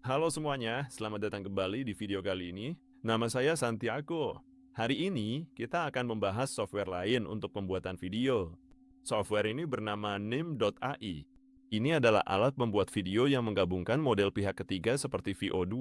Halo semuanya, selamat datang kembali di video kali ini. Nama saya Santiago. Hari ini kita akan membahas software lain untuk pembuatan video. Software ini bernama nim.ai. Ini adalah alat membuat video yang menggabungkan model pihak ketiga seperti VO2,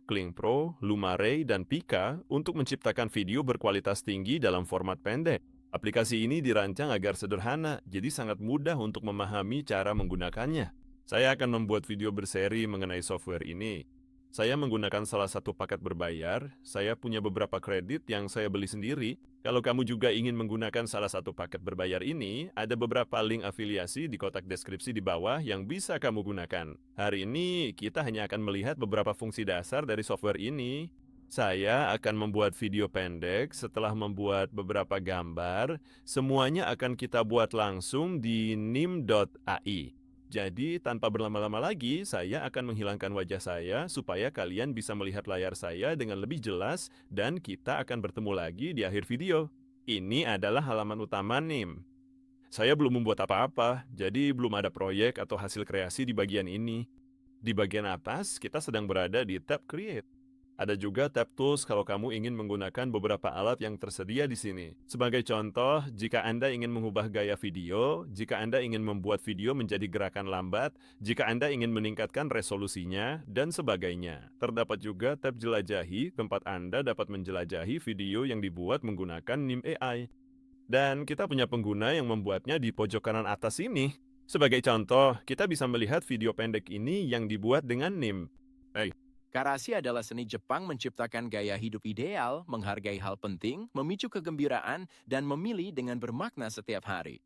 Kling Pro, Lumaray, dan Pika untuk menciptakan video berkualitas tinggi dalam format pendek. Aplikasi ini dirancang agar sederhana, jadi sangat mudah untuk memahami cara menggunakannya. Saya akan membuat video berseri mengenai software ini. Saya menggunakan salah satu paket berbayar. Saya punya beberapa kredit yang saya beli sendiri. Kalau kamu juga ingin menggunakan salah satu paket berbayar ini, ada beberapa link afiliasi di kotak deskripsi di bawah yang bisa kamu gunakan. Hari ini kita hanya akan melihat beberapa fungsi dasar dari software ini. Saya akan membuat video pendek setelah membuat beberapa gambar. Semuanya akan kita buat langsung di nim.ai. Jadi, tanpa berlama-lama lagi, saya akan menghilangkan wajah saya supaya kalian bisa melihat layar saya dengan lebih jelas dan kita akan bertemu lagi di akhir video. Ini adalah halaman utama NIM. Saya belum membuat apa-apa, jadi belum ada proyek atau hasil kreasi di bagian ini. Di bagian atas, kita sedang berada di tab Create. Ada juga tab Tools kalau kamu ingin menggunakan beberapa alat yang tersedia di sini. Sebagai contoh, jika Anda ingin mengubah gaya video, jika Anda ingin membuat video menjadi gerakan lambat, jika Anda ingin meningkatkan resolusinya, dan sebagainya. Terdapat juga tab Jelajahi, tempat Anda dapat menjelajahi video yang dibuat menggunakan NIM AI. Dan kita punya pengguna yang membuatnya di pojok kanan atas ini. Sebagai contoh, kita bisa melihat video pendek ini yang dibuat dengan NIM. Karasi adalah seni Jepang menciptakan gaya hidup ideal, menghargai hal penting, memicu kegembiraan, dan memilih dengan bermakna setiap hari.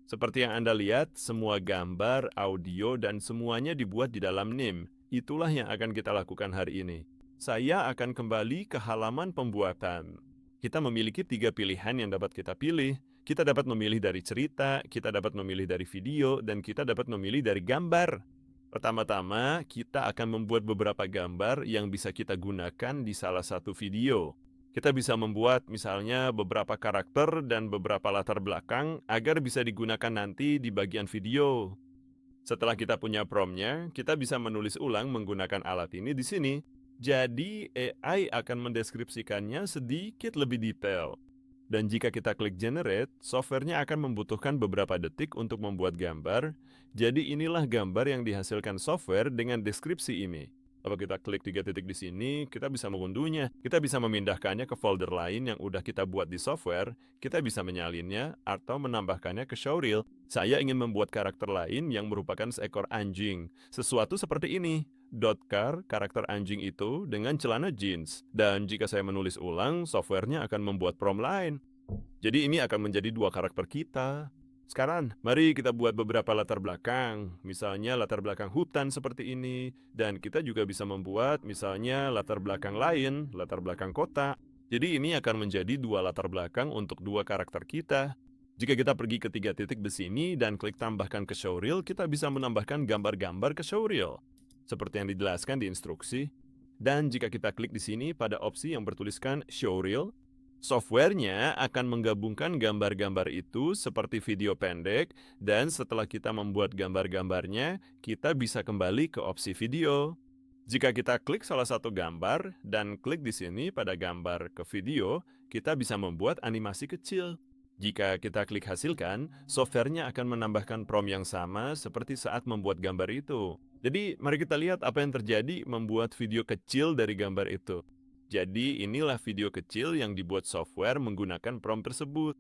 Seperti yang Anda lihat, semua gambar, audio, dan semuanya dibuat di dalam NIM. Itulah yang akan kita lakukan hari ini. Saya akan kembali ke halaman pembuatan. Kita memiliki 3 pilihan yang dapat kita pilih. Kita dapat memilih dari cerita, kita dapat memilih dari video, dan kita dapat memilih dari gambar. Pertama-tama, kita akan membuat beberapa gambar yang bisa kita gunakan di salah satu video. Kita bisa membuat misalnya beberapa karakter dan beberapa latar belakang agar bisa digunakan nanti di bagian video. Setelah kita punya prompt-nya, kita bisa menulis ulang menggunakan alat ini di sini. Jadi AI akan mendeskripsikannya sedikit lebih detail. Dan jika kita klik generate, softwarenya akan membutuhkan beberapa detik untuk membuat gambar. Jadi inilah gambar yang dihasilkan software dengan deskripsi ini. Kalau kita klik 3 titik di sini, kita bisa mengunduhnya. Kita bisa memindahkannya ke folder lain yang udah kita buat di software. Kita bisa menyalinnya atau menambahkannya ke showreel. Saya ingin membuat karakter lain yang merupakan seekor anjing. Sesuatu seperti ini. Dotcar, karakter anjing itu, dengan celana jeans. Dan jika saya menulis ulang, softwarenya akan membuat prompt lain. Jadi ini akan menjadi 2 karakter kita. Sekarang, mari kita buat beberapa latar belakang. Misalnya latar belakang hutan seperti ini. Dan kita juga bisa membuat misalnya latar belakang lain, latar belakang kota. Jadi ini akan menjadi 2 latar belakang untuk 2 karakter kita. Jika kita pergi ke 3 titik di sini dan klik tambahkan ke showreel, kita bisa menambahkan gambar-gambar ke showreel. Seperti yang dijelaskan di instruksi. Dan jika kita klik di sini pada opsi yang bertuliskan showreel, softwarenya akan menggabungkan gambar-gambar itu seperti video pendek, dan setelah kita membuat gambar-gambarnya, kita bisa kembali ke opsi video. Jika kita klik salah satu gambar dan klik di sini pada gambar ke video, kita bisa membuat animasi kecil. Jika kita klik hasilkan, softwarenya akan menambahkan prompt yang sama seperti saat membuat gambar itu. Jadi, mari kita lihat apa yang terjadi membuat video kecil dari gambar itu. Jadi, inilah video kecil yang dibuat software menggunakan prompt tersebut.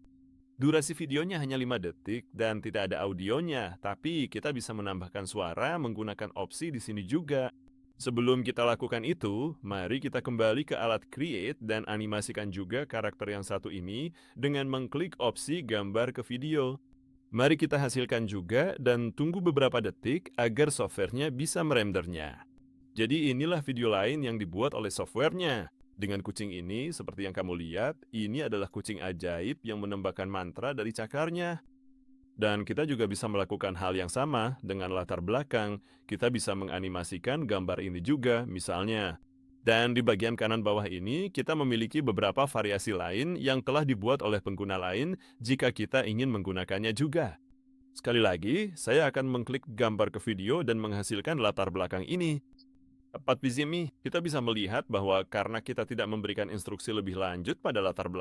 Durasi videonya hanya 5 detik dan tidak ada audionya, tapi kita bisa menambahkan suara menggunakan opsi di sini juga. Sebelum kita lakukan itu, mari kita kembali ke alat Create dan animasikan juga karakter yang satu ini dengan mengklik opsi gambar ke video. Mari kita hasilkan juga dan tunggu beberapa detik agar softwarenya bisa merendernya. Jadi inilah video lain yang dibuat oleh softwarenya. Dengan kucing ini, seperti yang kamu lihat, ini adalah kucing ajaib yang menembakkan mantra dari cakarnya. Dan kita juga bisa melakukan hal yang sama dengan latar belakang. Kita bisa menganimasikan gambar ini juga, misalnya. Dan di bagian kanan bawah ini, kita memiliki beberapa variasi lain yang telah dibuat oleh pengguna lain jika kita ingin menggunakannya juga. Sekali lagi, saya akan mengklik gambar ke video dan menghasilkan latar belakang ini. Tepat di sini, kita bisa melihat bahwa karena kita tidak memberikan instruksi lebih lanjut pada latar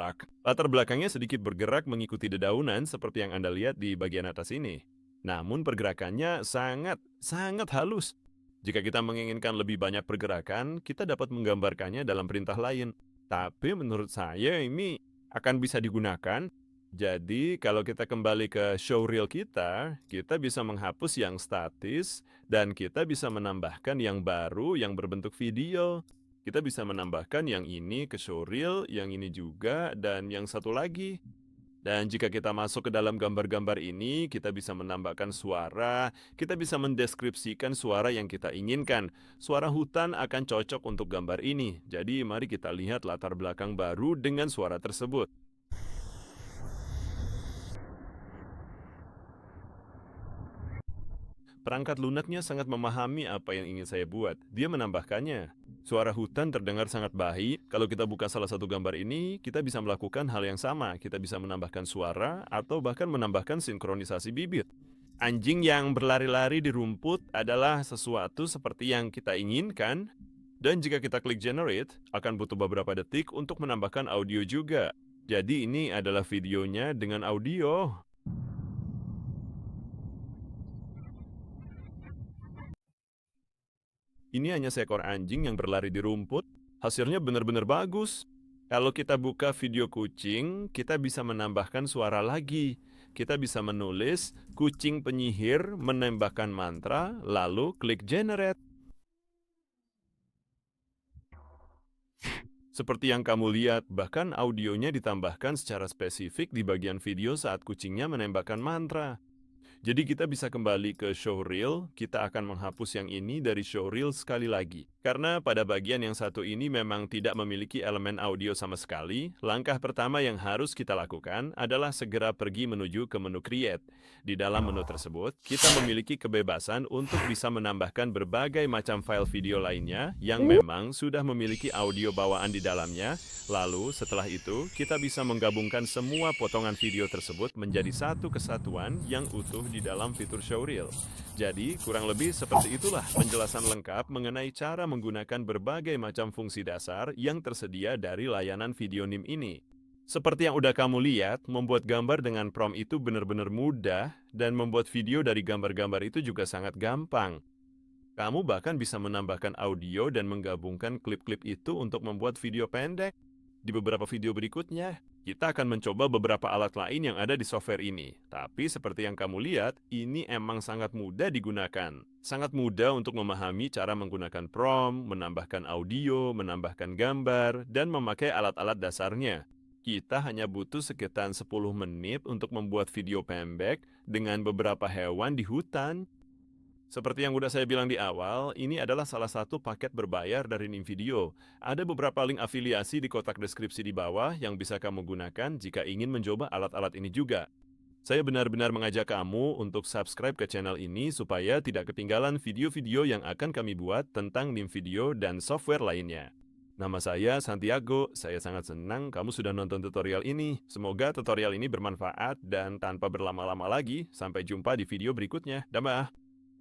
belakangnya sedikit bergerak mengikuti dedaunan seperti yang Anda lihat di bagian atas ini. Namun pergerakannya sangat halus. Jika kita menginginkan lebih banyak pergerakan, kita dapat menggambarkannya dalam perintah lain. Tapi menurut saya ini akan bisa digunakan. Jadi kalau kita kembali ke showreel kita bisa menghapus yang statis dan kita bisa menambahkan yang baru yang berbentuk video. Kita bisa menambahkan yang ini ke showreel, yang ini juga, dan yang satu lagi. Dan jika kita masuk ke dalam gambar-gambar ini, kita bisa menambahkan suara, kita bisa mendeskripsikan suara yang kita inginkan. Suara hutan akan cocok untuk gambar ini. Jadi mari kita lihat latar belakang baru dengan suara tersebut. Perangkat lunaknya sangat memahami apa yang ingin saya buat. Dia menambahkannya. Suara hutan terdengar sangat baik. Kalau kita buka salah satu gambar ini, kita bisa melakukan hal yang sama. Kita bisa menambahkan suara atau bahkan menambahkan sinkronisasi bibit. Anjing yang berlari-lari di rumput adalah sesuatu seperti yang kita inginkan. Dan jika kita klik generate, akan butuh beberapa detik untuk menambahkan audio juga. Jadi ini adalah videonya dengan audio. Ini hanya seekor anjing yang berlari di rumput. Hasilnya benar-benar bagus. Kalau kita buka video kucing, kita bisa menambahkan suara lagi. Kita bisa menulis kucing penyihir menembakkan mantra, lalu klik generate. Seperti yang kamu lihat, bahkan audionya ditambahkan secara spesifik di bagian video saat kucingnya menembakkan mantra. Jadi kita bisa kembali ke showreel, kita akan menghapus yang ini dari showreel sekali lagi. Karena pada bagian yang satu ini memang tidak memiliki elemen audio sama sekali, langkah pertama yang harus kita lakukan adalah segera pergi menuju ke menu Create. Di dalam menu tersebut, kita memiliki kebebasan untuk bisa menambahkan berbagai macam file video lainnya yang memang sudah memiliki audio bawaan di dalamnya. Lalu setelah itu, kita bisa menggabungkan semua potongan video tersebut menjadi satu kesatuan yang utuh di dalam fitur showreel. Jadi, kurang lebih seperti itulah penjelasan lengkap mengenai cara menggunakan berbagai macam fungsi dasar yang tersedia dari layanan video NIM ini. Seperti yang udah kamu lihat, membuat gambar dengan prompt itu benar-benar mudah dan membuat video dari gambar-gambar itu juga sangat gampang. Kamu bahkan bisa menambahkan audio dan menggabungkan klip-klip itu untuk membuat video pendek. Di beberapa video berikutnya, kita akan mencoba beberapa alat lain yang ada di software ini. Tapi seperti yang kamu lihat, ini emang sangat mudah digunakan. Sangat mudah untuk memahami cara menggunakan prompt, menambahkan audio, menambahkan gambar, dan memakai alat-alat dasarnya. Kita hanya butuh sekitar 10 menit untuk membuat video pendek dengan beberapa hewan di hutan. Seperti yang udah saya bilang di awal, ini adalah salah satu paket berbayar dari NIM Video. Ada beberapa link afiliasi di kotak deskripsi di bawah yang bisa kamu gunakan jika ingin mencoba alat-alat ini juga. Saya benar-benar mengajak kamu untuk subscribe ke channel ini supaya tidak ketinggalan video-video yang akan kami buat tentang NIM Video dan software lainnya. Nama saya Santiago, saya sangat senang kamu sudah nonton tutorial ini. Semoga tutorial ini bermanfaat dan tanpa berlama-lama lagi, sampai jumpa di video berikutnya. Dah.